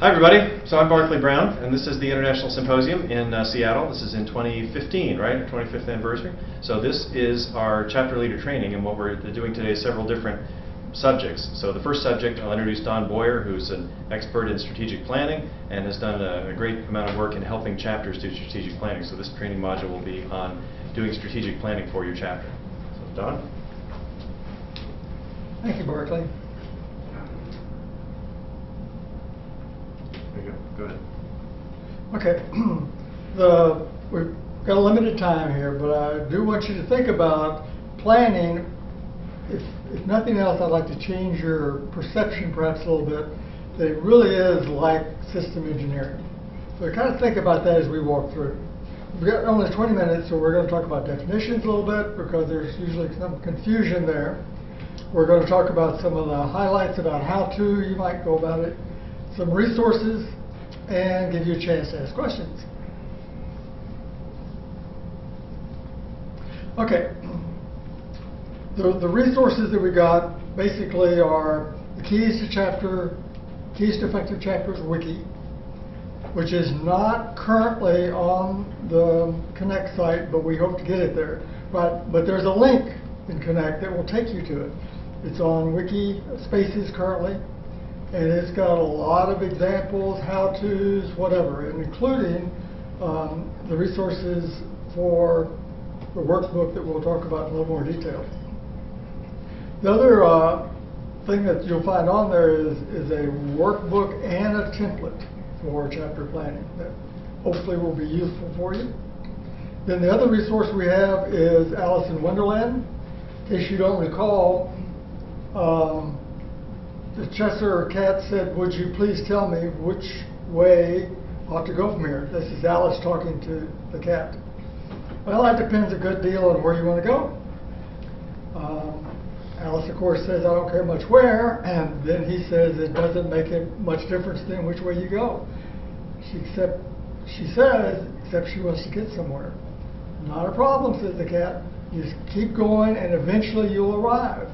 Hi everybody, so I'm Barclay Brown, and this is the International Symposium in Seattle. This is in 2015, right? 25th anniversary. So this is our chapter leader training, and what we're doing today is several different subjects. So the first subject, I'll introduce Don Boyer, who's an expert in strategic planning and has done a great amount of work in helping chapters do strategic planning. So this training module will be on doing strategic planning for your chapter. So Don? Thank you, Barclay. There you go. Go ahead. Okay. We've got a limited time here, but I do want you to think about planning. If nothing else, I'd like to change your perception perhaps a little bit that it really is like system engineering. So kind of think about that as we walk through. We've got only 20 minutes, so we're going to talk about definitions a little bit because there's usually some confusion there. We're going to talk about some of the highlights about how you might go about it, some resources, and give you a chance to ask questions. Okay. The resources that we got basically are the Keys to Effective Chapters Wiki, which is not currently on the Connect site, but we hope to get it there. But there's a link in Connect that will take you to it. It's on Wiki Spaces currently, and it's got a lot of examples, how-tos, whatever, and including the resources for the workbook that we'll talk about in a little more detail. The other thing that you'll find on there is a workbook and a template for chapter planning that hopefully will be useful for you. Then the other resource we have is Alice in Wonderland. In case you don't recall, the Cheshire Cat said, "Would you please tell me which way I ought to go from here?" This is Alice talking to the cat. Well, that depends a good deal on where you want to go. Alice, of course, says, "I don't care much where," and then he says, "It doesn't make much difference then which way you go." She says, except she wants to get somewhere. "Not a problem," says the cat. "You just keep going and eventually you'll arrive."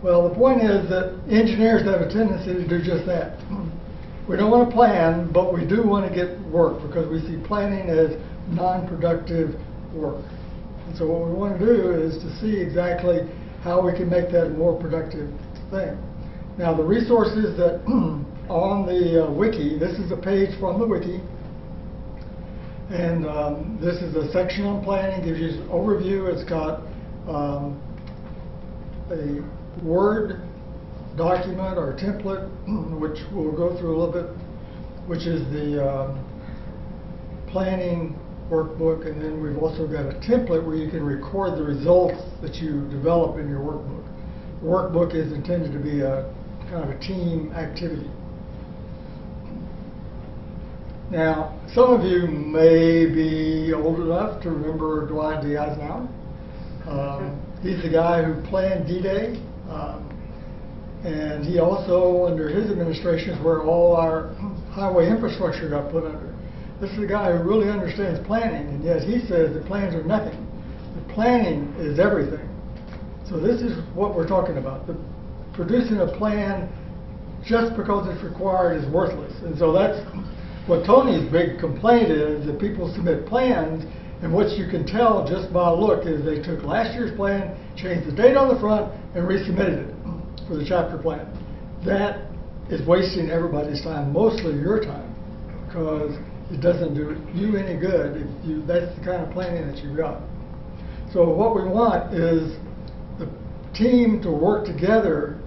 Well, the point is that engineers have a tendency to do just that. We don't want to plan, but we do want to get work because we see planning as non-productive work. And so what we want to do is to see exactly how we can make that a more productive thing. Now, the resources that on the wiki, this is a page from the wiki, and this is a section on planning, gives you an overview. It's got a Word document or template, which we'll go through a little bit, which is the planning workbook, and then we've also got a template where you can record the results that you develop in your workbook. The workbook is intended to be a kind of a team activity. Now, some of you may be old enough to remember Dwight D. Eisenhower. He's the guy who planned D-Day, and he also, under his administration, is where all our highway infrastructure got put under. This is a guy who really understands planning, and yet he says the plans are nothing. The planning is everything. So this is what we're talking about. Producing a plan just because it's required is worthless. And so that's what Tony's big complaint is, that people submit plans, and what you can tell just by a look is they took last year's plan, changed the date on the front, and resubmitted it for the chapter plan. That is wasting everybody's time, mostly your time, because it doesn't do you any good if that's the kind of planning that you've got. So what we want is the team to work together.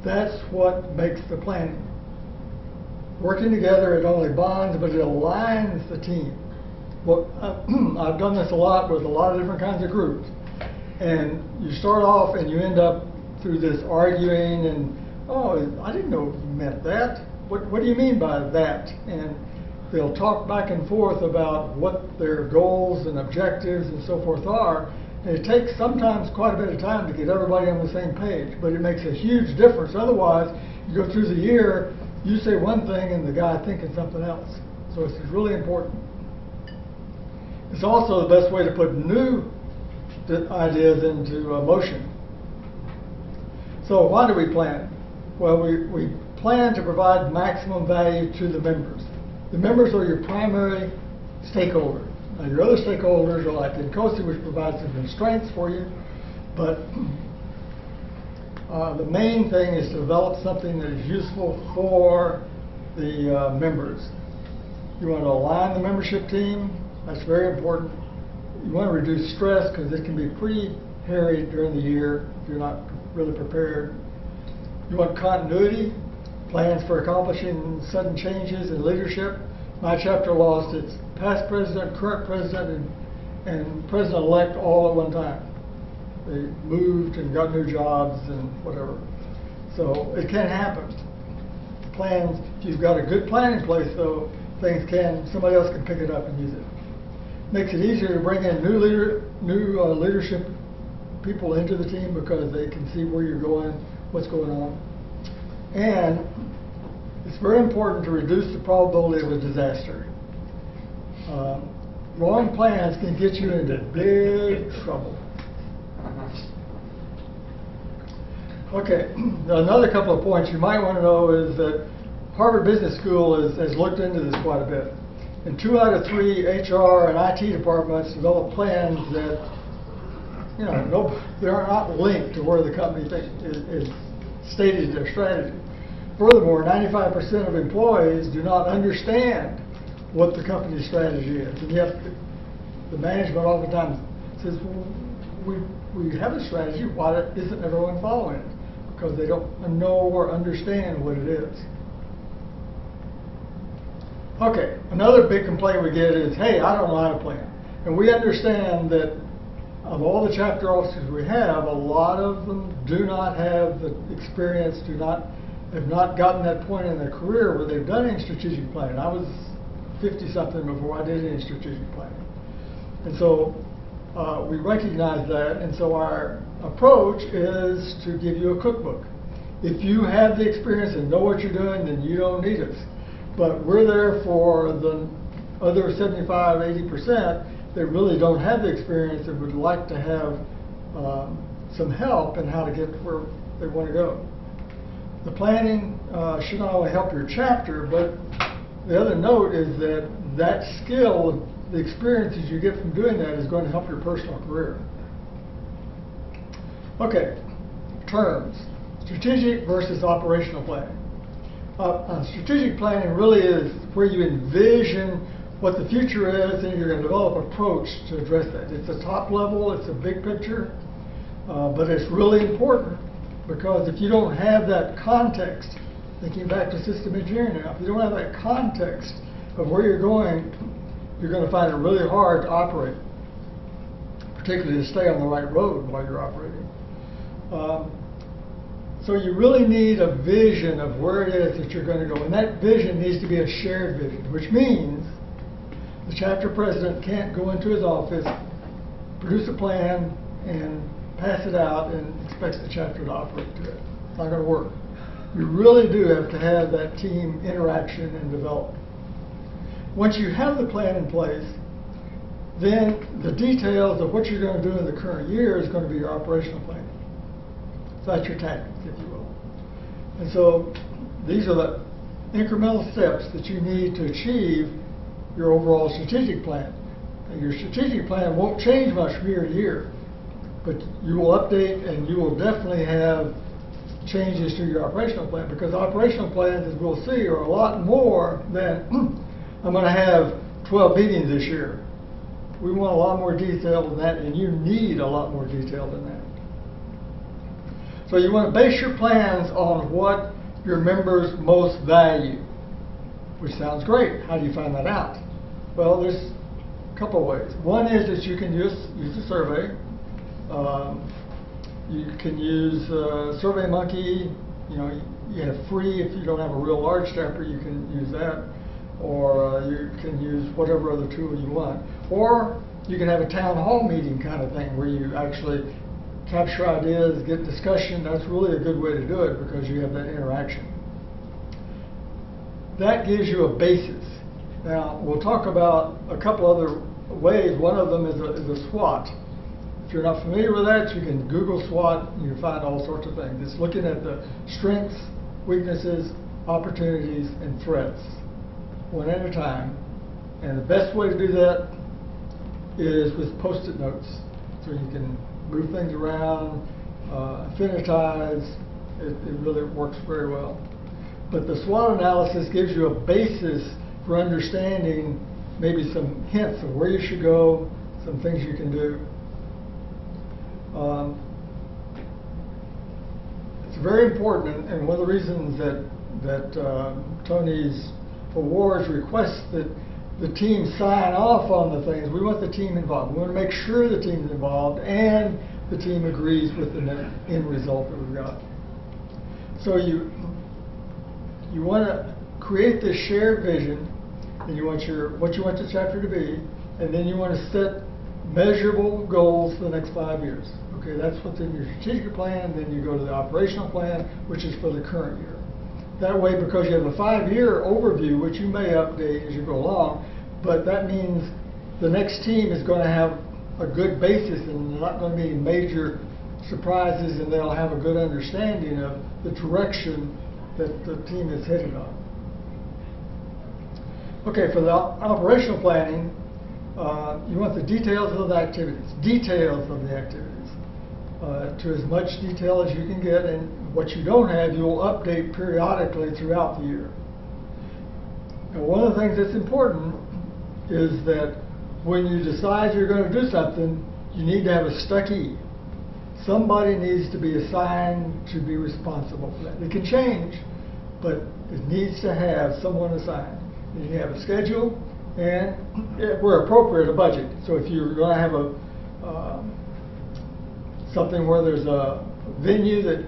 That's what makes the planning. Working together, it only bonds, but it aligns the team. Well, I've done this a lot with a lot of different kinds of groups. And you start off and you end up through this arguing and, "Oh, I didn't know you meant that. What do you mean by that?" And they'll talk back and forth about what their goals and objectives and so forth are. And it takes sometimes quite a bit of time to get everybody on the same page, but it makes a huge difference. Otherwise, you go through the year, you say one thing and the guy thinking something else. So it's really important. It's also the best way to put new ideas into motion. So why do we plan? Well, we plan to provide maximum value to the members. The members are your primary stakeholder. Now, your other stakeholders are like INCOSE, which provides some constraints for you, but the main thing is to develop something that is useful for the members. You want to align the membership team. That's very important. You want to reduce stress because it can be pretty hairy during the year if you're not really prepared. You want continuity, plans for accomplishing sudden changes in leadership. My chapter lost its past president, current president, and president-elect all at one time. They moved and got new jobs and whatever. So it can happen. Plans, if you've got a good plan in place though, somebody else can pick it up and use it. Makes it easier to bring in new leadership people into the team because they can see where you're going, what's going on. And it's very important to reduce the probability of a disaster. Wrong plans can get you into big trouble. Okay, another couple of points you might want to know is that Harvard Business School has looked into this quite a bit. And 2 out of 3 HR and IT departments develop plans that, they're not linked to where the company is stated their strategy. Furthermore, 95% of employees do not understand what the company's strategy is. And yet, the management oftentimes says, well, we have a strategy, why isn't everyone following it? Because they don't know or understand what it is. Okay, another big complaint we get is, hey, I don't know how to plan. And we understand that of all the chapter officers we have, a lot of them do not have the experience, have not gotten that point in their career where they've done any strategic planning. I was 50-something before I did any strategic planning. And so we recognize that, and so our approach is to give you a cookbook. If you have the experience and know what you're doing, then you don't need us. But we're there for the other 75–80% that really don't have the experience and would like to have some help in how to get where they want to go. The planning should not only help your chapter, but the other note is that that skill, the experiences you get from doing that, is going to help your personal career. Okay, terms. Strategic versus operational planning. Strategic planning really is where you envision what the future is, and you're going to develop an approach to address that. It's a top level, it's a big picture, but it's really important because if you don't have that context, thinking back to system engineering now, if you don't have that context of where you're going, you're going to find it really hard to operate, particularly to stay on the right road while you're operating. So you really need a vision of where it is that you're going to go, and that vision needs to be a shared vision, which means the chapter president can't go into his office, produce a plan, and pass it out and expect the chapter to operate to it. It's not going to work. You really do have to have that team interaction and develop. Once you have the plan in place, then the details of what you're going to do in the current year is going to be your operational plan. So that's your tactics, if you will. And so these are the incremental steps that you need to achieve your overall strategic plan. And your strategic plan won't change much from year to year, but you will update and you will definitely have changes to your operational plan, because operational plans, as we'll see, are a lot more than I'm going to have 12 meetings this year. We want a lot more detail than that, and you need a lot more detail than that. So you want to base your plans on what your members most value, which sounds great. How do you find that out? Well, there's a couple of ways. One is that you can use a survey. You can use SurveyMonkey. You have free, if you don't have a real large chapter, you can use that. Or you can use whatever other tool you want. Or you can have a town hall meeting kind of thing where you actually capture ideas, get discussion. That's really a good way to do it because you have that interaction. That gives you a basis. Now, we'll talk about a couple other ways. One of them is a SWOT. If you're not familiar with that, you can Google SWOT and you find all sorts of things. It's looking at the strengths, weaknesses, opportunities, and threats, one at a time. And the best way to do that is with Post-it notes. So you can move things around, infinitize. It really works very well. But the SWOT analysis gives you a basis for understanding maybe some hints of where you should go, some things you can do. It's very important, and one of the reasons that Tony's awards requests that the team sign off on the things. We want the team involved. We want to make sure the team's involved and the team agrees with the end result that we've got. So you want to create this shared vision, and you want what you want the chapter to be, and then you want to set measurable goals for the next 5 years. Okay, that's what's in your strategic plan. Then you go to the operational plan, which is for the current year. That way, because you have a 5-year overview, which you may update as you go along, but that means the next team is going to have a good basis and there are not going to be major surprises, and they'll have a good understanding of the direction that the team is headed on. Okay, for the operational planning, you want the details of the activities, to as much detail as you can get, and what you don't have, you'll update periodically throughout the year. And one of the things that's important is that when you decide you're going to do something, you need to have a stuckee. Somebody needs to be assigned to be responsible for that. It can change, but it needs to have someone assigned. You need to have a schedule, and where appropriate, a budget. So if you're going to have something where there's a venue that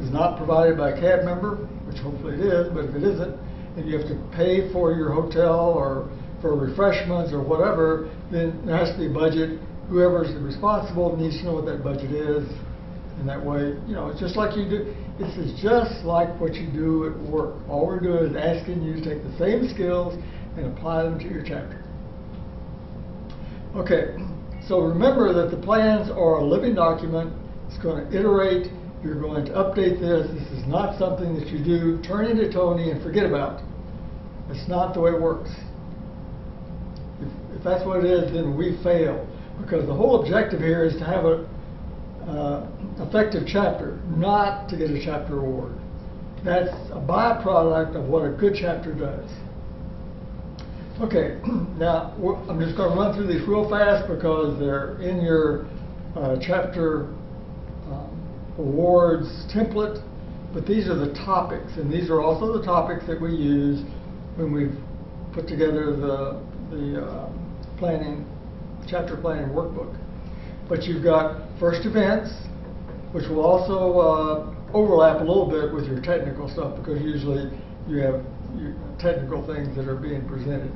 is not provided by a CAB member, which hopefully it is, but if it isn't, and you have to pay for your hotel or for refreshments or whatever, then there has to be a budget. Whoever's responsible needs to know what that budget is. And that way, it's just like you do. This is just like what you do at work. All we're doing is asking you to take the same skills and apply them to your chapter. Okay, so remember that the plans are a living document. It's going to iterate. You're going to update this. This is not something that you do, turn into Tony and forget about. It's not the way it works. If that's what it is, then we fail. Because the whole objective here is to have an effective chapter, not to get a chapter award. That's a byproduct of what a good chapter does. Okay, now I'm just going to run through these real fast because they're in your chapter awards template, but these are the topics, and these are also the topics that we use when we've put together the chapter planning workbook. But you've got first events, which will also overlap a little bit with your technical stuff, because usually you have your technical things that are being presented.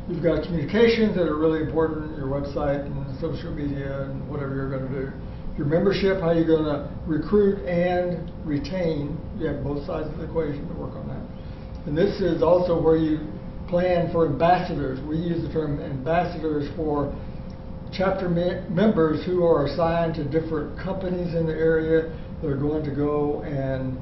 You've got communications that are really important, your website and social media and whatever you're going to do. Your membership, how you're going to recruit and retain. You have both sides of the equation to work on that. And this is also where you plan for ambassadors. We use the term ambassadors for chapter members who are assigned to different companies in the area. They're going to go and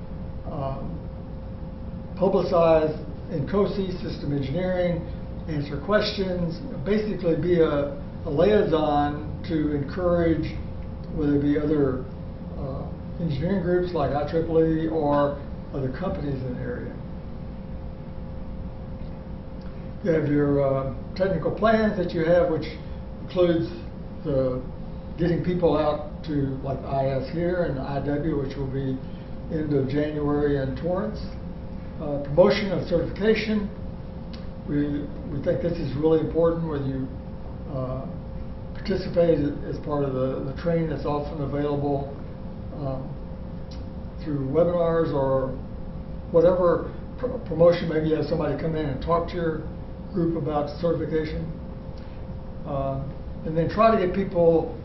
publicize in COSE, system engineering, answer questions, basically be a liaison to encourage whether it be other engineering groups like IEEE or other companies in the area. You have your technical plans that you have, which includes the getting people out to like the IS here and the IW, which will be end of January in Torrance. Promotion of certification. We think this is really important, whether you participate as part of the training that's often available through webinars or whatever promotion. Maybe you have somebody come in and talk to your group about certification. And then try to get people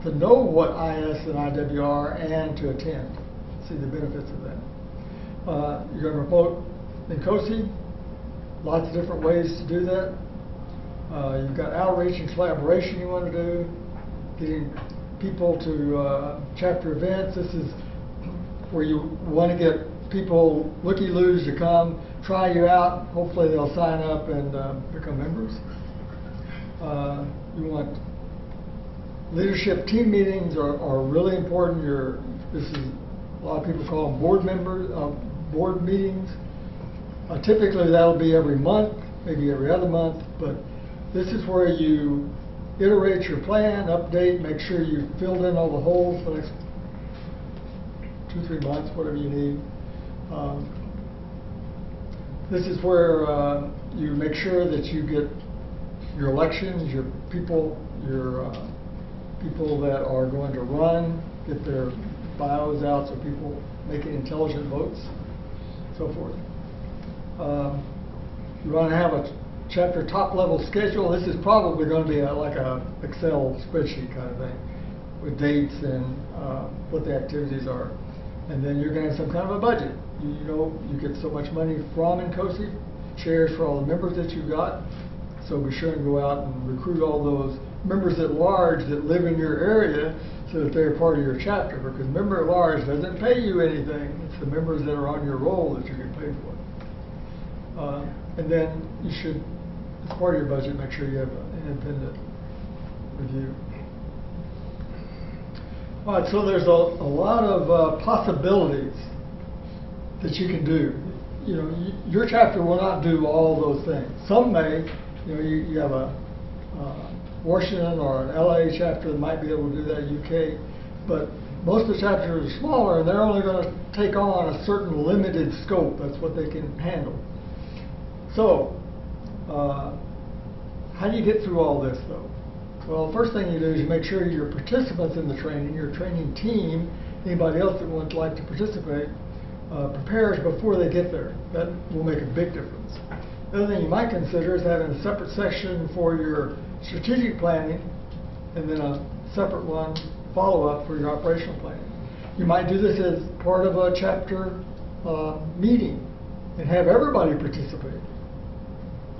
to know what IS and IW are and to attend, see the benefits of that. You're going to promote in COSE, lots of different ways to do that. You've got outreach and collaboration you want to do, getting people to chapter events. This is where you want to get people looky-loos to come try you out. Hopefully they'll sign up and become members. You want leadership team meetings are really important. This is a lot of people call them board meetings. Typically that'll be every month, maybe every other month, but this is where you iterate your plan, update, make sure you filled in all the holes for the next 2-3 months, whatever you need. This is where you make sure that you get your elections, your people that are going to run, get their bios out so people making intelligent votes, so forth. You want to have a chapter top level schedule. This is probably going to be like a Excel spreadsheet kind of thing with dates and what the activities are. And then you're going to have some kind of a budget. You know, you get so much money from NCOSE, shares for all the members that you've got. So be sure and go out and recruit all those members at large that live in your area so that they're part of your chapter. Because member at large doesn't pay you anything. It's the members that are on your roll that you get paid for. And then you should, as part of your budget, make sure you have an independent review. All right, so there's a lot of possibilities that you can do. You know, your chapter will not do all those things. Some may. You know, you have a Washington or an LA chapter that might be able to do that, UK, but most of the chapters are smaller and they're only going to take on a certain limited scope. That's what they can handle. So, how do you get through all this though? Well, first thing you do is you make sure your participants in the training, your training team, anybody else that would like to participate, prepares before they get there. That will make a big difference. The other thing you might consider is having a separate section for your strategic planning and then a separate one follow-up for your operational planning. You might do this as part of a chapter meeting and have everybody participate.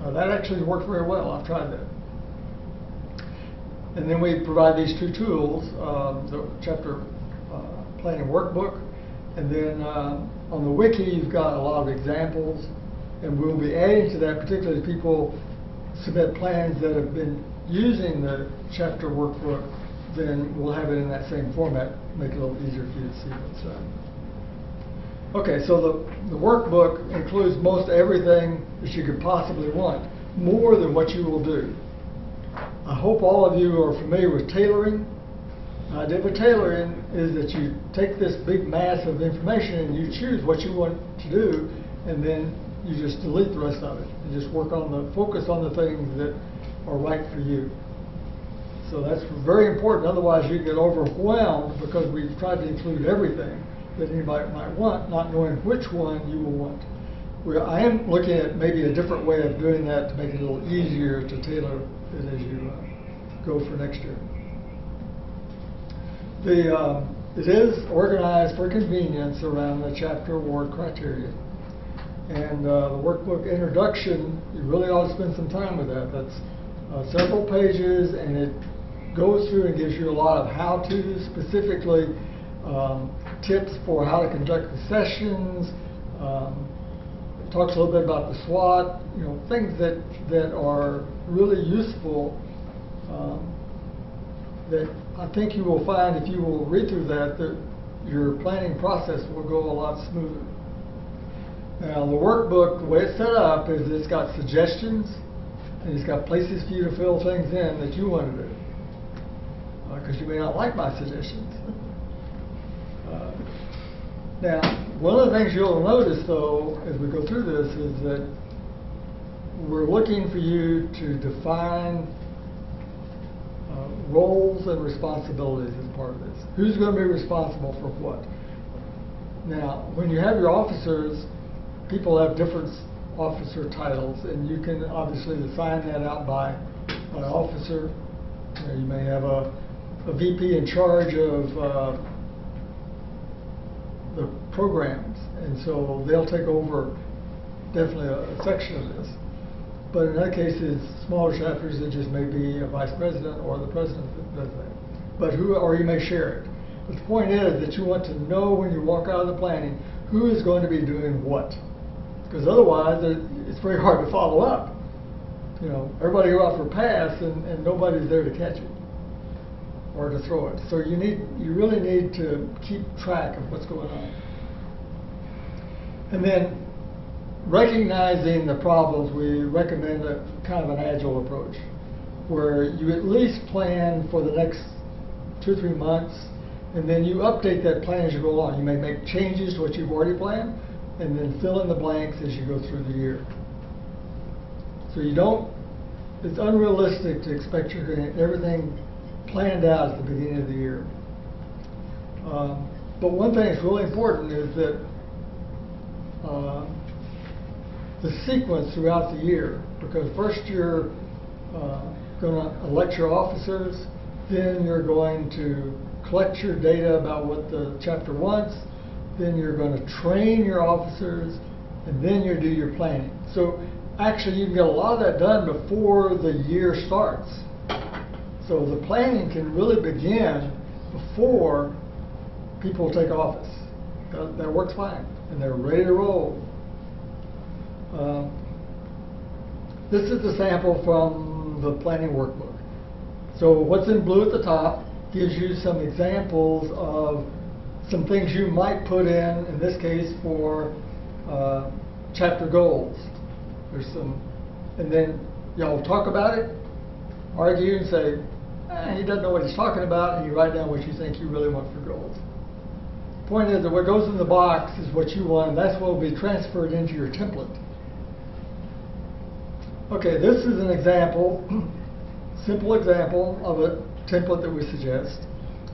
That actually worked very well. I've tried that. And then we provide these two tools, the chapter planning workbook, and then on the wiki you've got a lot of examples, and we'll be adding to that, particularly if people submit plans that have been using the chapter workbook, then we'll have it in that same format, make it a little easier for you to see what's done. Okay, so the workbook includes most everything that you could possibly want, more than what you will do. I hope all of you are familiar with tailoring. The idea with tailoring is that you take this big mass of information and you choose what you want to do, and then you just delete the rest of it. You just focus on the things that are right for you. So that's very important, otherwise you get overwhelmed because we've tried to include everything that anybody might want, not knowing which one you will want. I am looking at maybe a different way of doing that to make it a little easier to tailor it as you go for next year. It is organized for convenience around the chapter award criteria. And the workbook introduction, you really ought to spend some time with that. That's several pages, and it goes through and gives you a lot of how-tos, specifically tips for how to conduct the sessions. It talks a little bit about the SWOT, things that are really useful that I think you will find if you will read through that your planning process will go a lot smoother. Now, the workbook, the way it's set up is it's got suggestions and it's got places for you to fill things in that you want to do. Because you may not like my suggestions. Now, one of the things you'll notice, though, as we go through this, is that we're looking for you to define roles and responsibilities as part of this. Who's going to be responsible for what? Now, when you have your officers, people have different officer titles, and you can obviously assign that out by officer. You may have a VP in charge of the programs, and so they'll take over definitely a section of this. But in other cases, smaller chapters, it just may be a vice president or the president that does that. Or you may share it. But the point is that you want to know when you walk out of the planning who is going to be doing what. Because otherwise, it's very hard to follow up. You know, everybody go out for a pass and nobody's there to catch it or to throw it. So you really need to keep track of what's going on. And then recognizing the problems, we recommend a kind of an agile approach where you at least plan for the next 2 or 3 months, and then you update that plan as you go along. You may make changes to what you've already planned, and then fill in the blanks as you go through the year. So it's unrealistic to expect you're going to get everything planned out at the beginning of the year. But one thing that's really important is that the sequence throughout the year, because first you're going to elect your officers, then you're going to collect your data about what the chapter wants, then you're going to train your officers, and then you do your planning. So actually you can get a lot of that done before the year starts. So the planning can really begin before people take office. That works fine, and they're ready to roll. This is the sample from the planning workbook. So what's in blue at the top gives you some examples of some things you might put in this case for chapter goals. There's some, and then y'all talk about it, argue and say, he doesn't know what he's talking about, and you write down what you think you really want for goals. Point is that what goes in the box is what you want, and that's what will be transferred into your template. Okay, this is an example, simple example of a template that we suggest,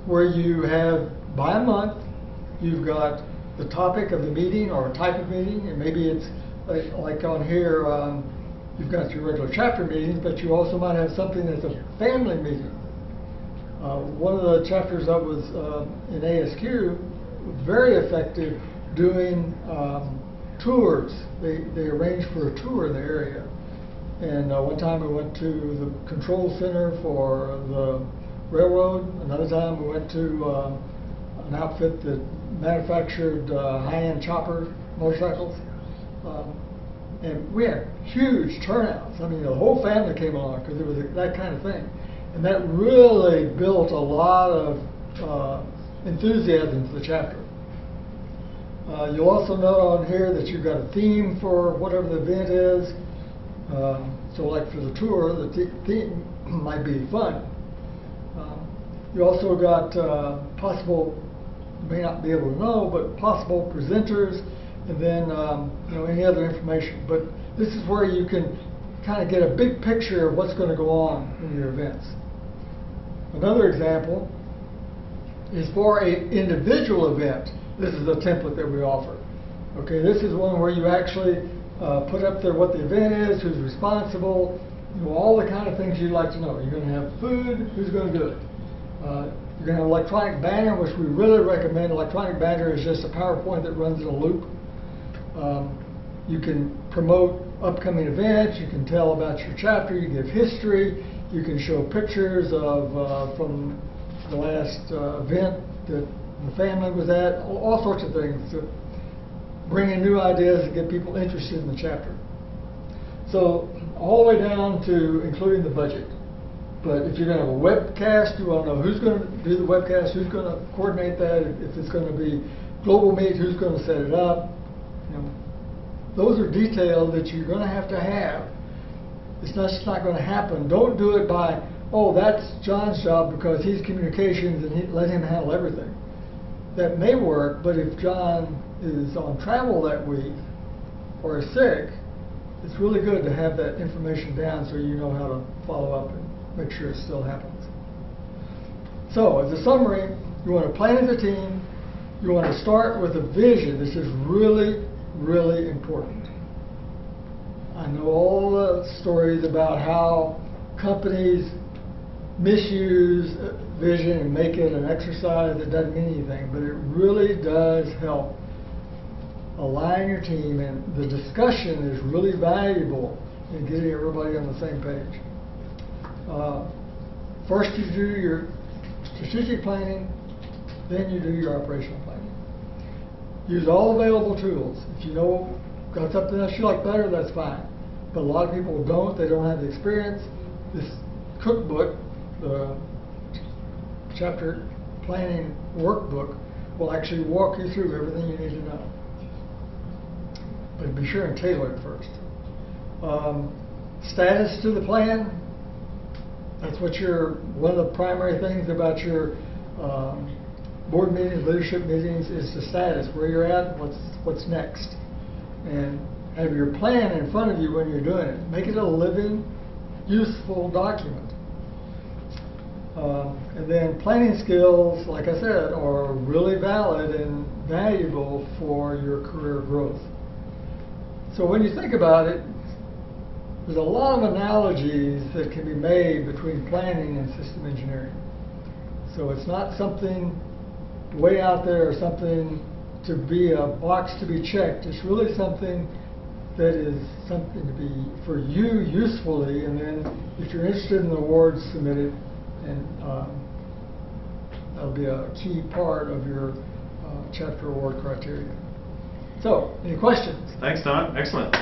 where you have, by a month, you've got the topic of the meeting or a type of meeting, and maybe it's like on here, you've got your regular chapter meetings, but you also might have something that's a family meeting. One of the chapters that was in ASQ, very effective doing tours. They arranged for a tour in the area. And one time we went to the control center for the railroad. Another time we went to an outfit that manufactured high-end chopper motorcycles. And we had huge turnouts. I mean, the whole family came along because it was that kind of thing. And that really built a lot of enthusiasm for the chapter. You'll also note on here that you've got a theme for whatever the event is. So like for the tour, the theme might be fun. You also got possible, you may not be able to know, but possible presenters, and then any other information. But this is where you can kind of get a big picture of what's going to go on in your events. Another example is for an individual event. This is the template that we offer. Okay, this is one where you actually put up there what the event is, who's responsible, all the kind of things you'd like to know. You're going to have food, who's going to do it? You're going to have electronic banner, which we really recommend. Electronic banner is just a PowerPoint that runs in a loop. You can promote upcoming events, you can tell about your chapter, you give history, you can show pictures of from the last event that the family was at, all sorts of things to bring in new ideas and get people interested in the chapter. So all the way down to including the budget. But if you're going to have a webcast, you want to know who's going to do the webcast, who's going to coordinate that, if it's going to be global meet, who's going to set it up. Those are details that you're going to have. It's just not going to happen. Don't do it by, oh, that's John's job because he's communications and let him handle everything. That may work, but if John is on travel that week or is sick, it's really good to have that information down so you know how to follow up and make sure it still happens. So, as a summary, you want to plan as a team. You want to start with a vision. This is really, really important. I know all the stories about how companies misuse vision and make it an exercise that doesn't mean anything, but it really does help align your team, and the discussion is really valuable in getting everybody on the same page. First you do your strategic planning, then you do your operational planning. Use all available tools. If you know got something else you like better, that's fine. But a lot of people don't. They don't have the experience. This cookbook, the chapter planning workbook, will actually walk you through everything you need to know. But be sure and tailor it first. Status to the plan. That's what one of the primary things about your board meetings, leadership meetings, is the status, where you're at, what's next. And have your plan in front of you when you're doing it. Make it a living, useful document. And then planning skills, like I said, are really valid and valuable for your career growth. So when you think about it, there's a lot of analogies that can be made between planning and system engineering. So it's not something way out there or something to be a box to be checked. It's really something that is something to be, for you, usefully, and then if you're interested in the awards, submit it, and that'll be a key part of your chapter award criteria. So, any questions? Thanks, Don. Excellent.